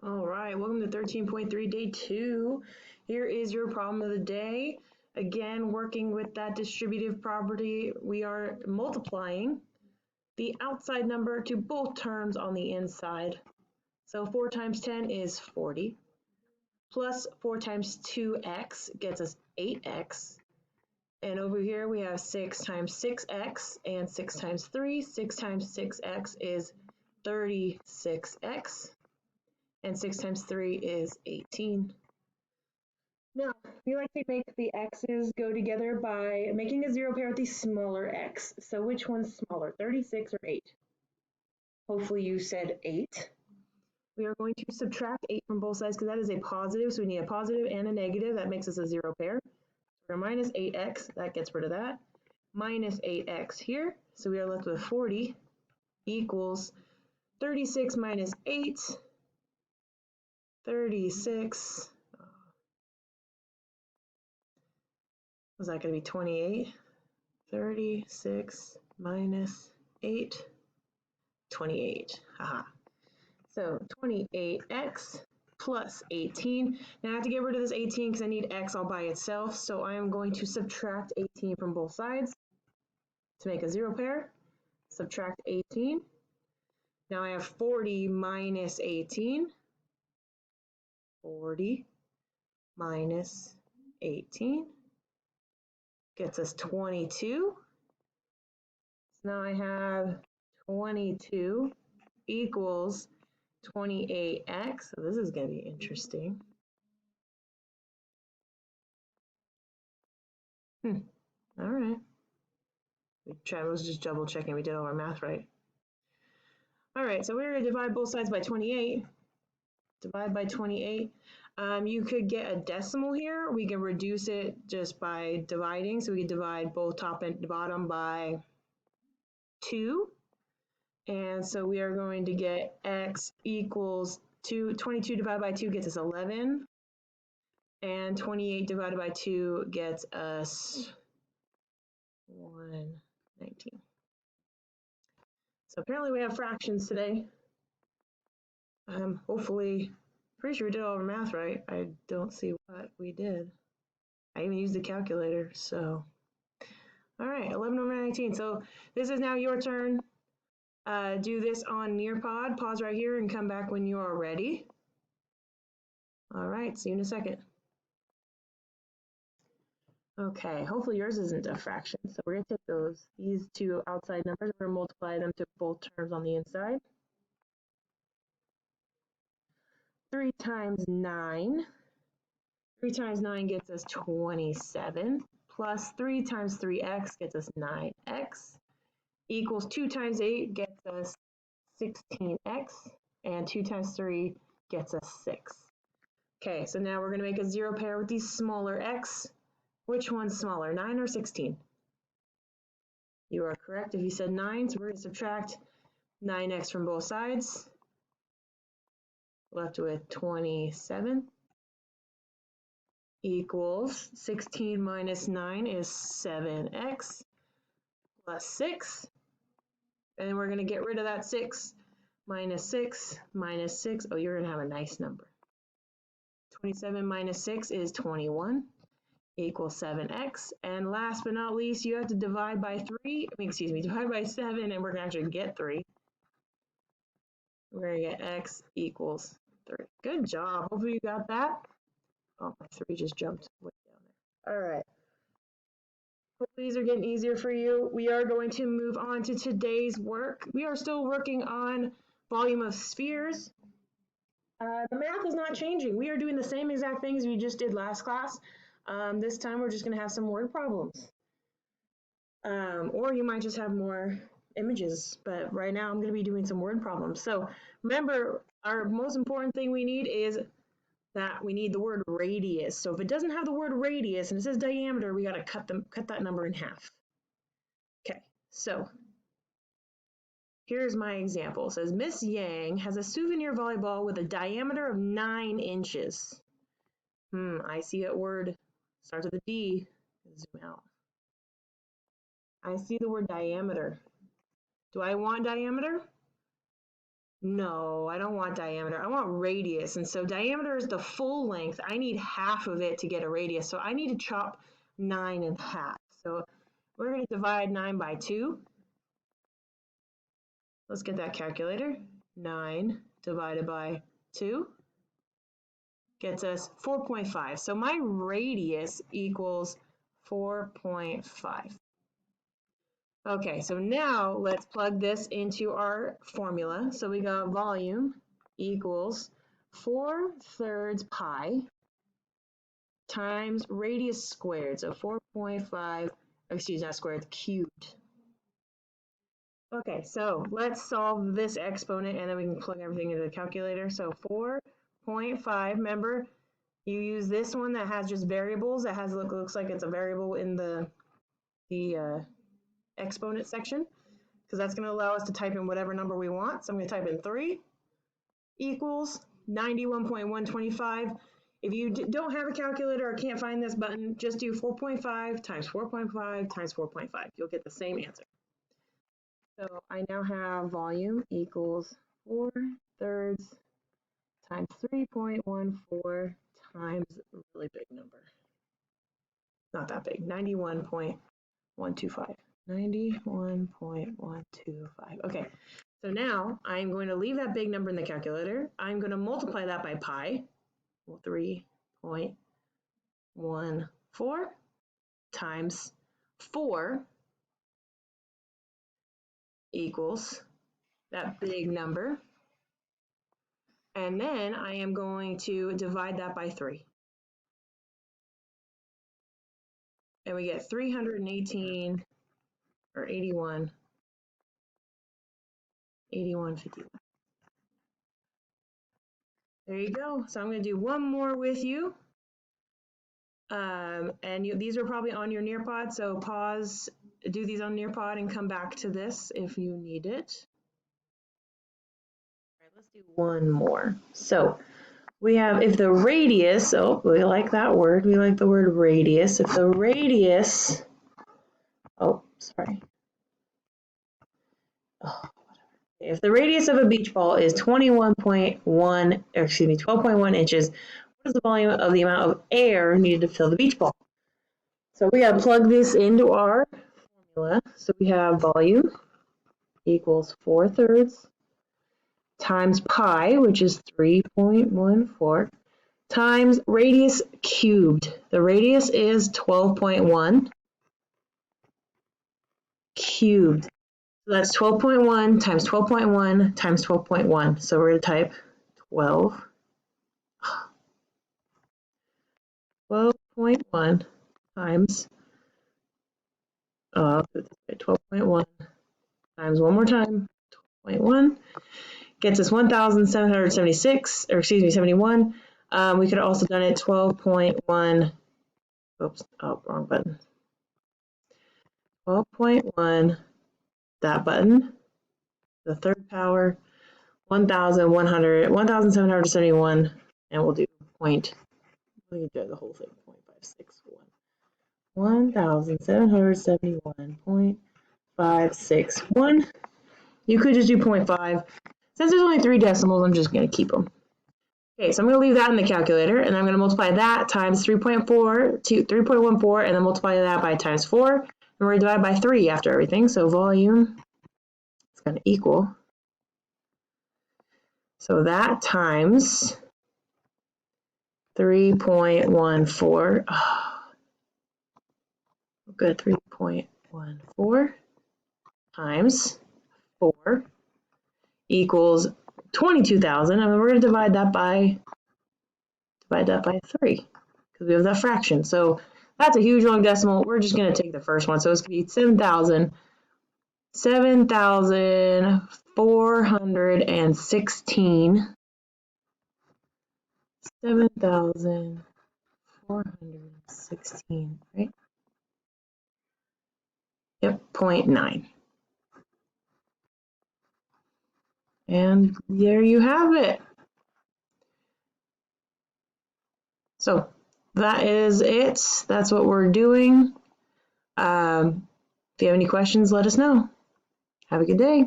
All right, welcome to 13.3 day 2. Here is your problem of the day. Again, working with that distributive property, we are multiplying the outside number to both terms on the inside. So 4 times 10 is 40, plus 4 times 2x gets us 8x. And over here we have 6 times 6x and 6 times 3. 6 times 6x is 36x. And 6 times 3 is 18. Now, we like to make the x's go together by making a zero pair with the smaller x. So which one's smaller, 36 or 8? Hopefully you said 8. We are going to subtract 8 from both sides because that is a positive, so we need a positive and a negative. That makes us a zero pair. So we're minus 8x, that gets rid of that. Minus 8x here, so we are left with 40 equals 36 minus 8. 36, was that going to be 28? 36 minus 8, 28. Haha. So 28x plus 18. Now I have to get rid of this 18 because I need x all by itself. So I am going to subtract 18 from both sides to make a zero pair. Subtract 18. Now I have 40 minus 18. 40 minus 18 gets us 22. So now I have 22 equals 28x. So this is going to be interesting. All right. I was just double checking we did all our math right. All right, so we're going to divide both sides by 28. Divide by 28. You could get a decimal here. We can reduce it just by dividing. So we can divide both top and bottom by 2. And so we are going to get x equals 22 divided by 2 gets us 11. And 28 divided by 2 gets us 119. So apparently we have fractions today. Hopefully, pretty sure we did all our math right. I don't see what we did. I even used the calculator, so. All right, 11 over 19. So this is now your turn. Do this on Nearpod. Pause right here and come back when you are ready. All right, see you in a second. Okay, hopefully yours isn't a fraction. So we're going to take these two outside numbers, we're going to multiply them to both terms on the inside. 3 times 9. 3 times 9 gets us 27, plus 3 times 3x gets us 9x, equals 2 times 8 gets us 16x, and 2 times 3 gets us 6. Okay, so now we're going to make a zero pair with these smaller x. Which one's smaller, 9 or 16? You are correct if you said 9, so we're going to subtract 9x from both sides. Left with 27 equals 16 minus 9 is 7x plus 6. And then we're going to get rid of that 6 minus 6 minus 6. Oh, you're going to have a nice number. 27 minus 6 is 21 equals 7x. And last but not least, you have to divide by 3. Divide by 7, and we're going to actually get 3. We're going to get x equals 3. Good job. Hopefully you got that. Oh, my 3 just jumped way down there. All right. Hopefully these are getting easier for you. We are going to move on to today's work. We are still working on volume of spheres. The math is not changing. We are doing the same exact things we just did last class. This time we're just going to have some word problems. Or you might just have more images, but right now I'm going to be doing some word problems. So remember, our most important thing we need is that we need the word radius. So if it doesn't have the word radius and it says diameter, we got to cut that number in half. Okay, so here's my example. It says Miss Yang has a souvenir volleyball with a diameter of 9 inches. I see a word starts with a D. Zoom out. I see the word diameter. Do I want diameter? No, I don't want diameter. I want radius. And so diameter is the full length. I need half of it to get a radius. So I need to chop 9 in half. So we're going to divide 9 by 2. Let's get that calculator. 9 divided by 2 gets us 4.5. So my radius equals 4.5. Okay, so now let's plug this into our formula. So we got volume equals 4/3 pi times radius squared. So 4.5, excuse me, not squared, cubed. Okay, so let's solve this exponent and then we can plug everything into the calculator. So 4.5, remember, you use this one that has just variables. That has looks like it's a variable in the exponent section, because that's going to allow us to type in whatever number we want. So I'm going to type in 3 equals 91.125. If you don't have a calculator or can't find this button, just do 4.5 times 4.5 times 4.5. You'll get the same answer. So I now have volume equals 4/3 times 3.14 times a really big number. Not that big, 91.125. 91.125. Okay, so now I'm going to leave that big number in the calculator. I'm going to multiply that by pi, 3.14 times 4 equals that big number. And then I am going to divide that by 3. And we get 318 or 81.51. There you go. So I'm going to do one more with you. These are probably on your Nearpod, so pause, do these on Nearpod and come back to this if you need it. All right, let's do one more. So we have, if the radius, oh, we like that word. We like the word radius. If the radius, oh, sorry. Oh, if the radius of a beach ball is 12.1 inches, what is the volume of the amount of air needed to fill the beach ball? So we got to plug this into our formula. So we have volume equals 4/3 times pi, which is 3.14, times radius cubed. The radius is 12.1 cubed. So that's 12.1 times 12.1 times 12.1. So we're going to type 12.1 times 12.1 times one more time, 12.1 gets us 1,776, or excuse me, 71. We could have also done it 12.1, oops, oh, wrong button. 12.1, that button, the third power, 1,771, and we'll do point, we can do the whole thing, 0.561. 1,771.561. You could just do 0.5. Since there's only 3 decimals, I'm just going to keep them. Okay, so I'm going to leave that in the calculator, and I'm going to multiply that times 3.4 to 3.14, and then multiply that by times 4, and we're going to divide by 3 after everything. So volume is going to equal. So that times 3.14. Good, 3.14 times 4 equals 22,000, and we're going to divide that by 3 because we have that fraction. So that's a huge long decimal. We're just going to take the first one. So it's going to be 7,416. 7,416, right? Yep, 0.9. And there you have it. So that is it. That's what we're doing. If you have any questions, let us know. Have a good day.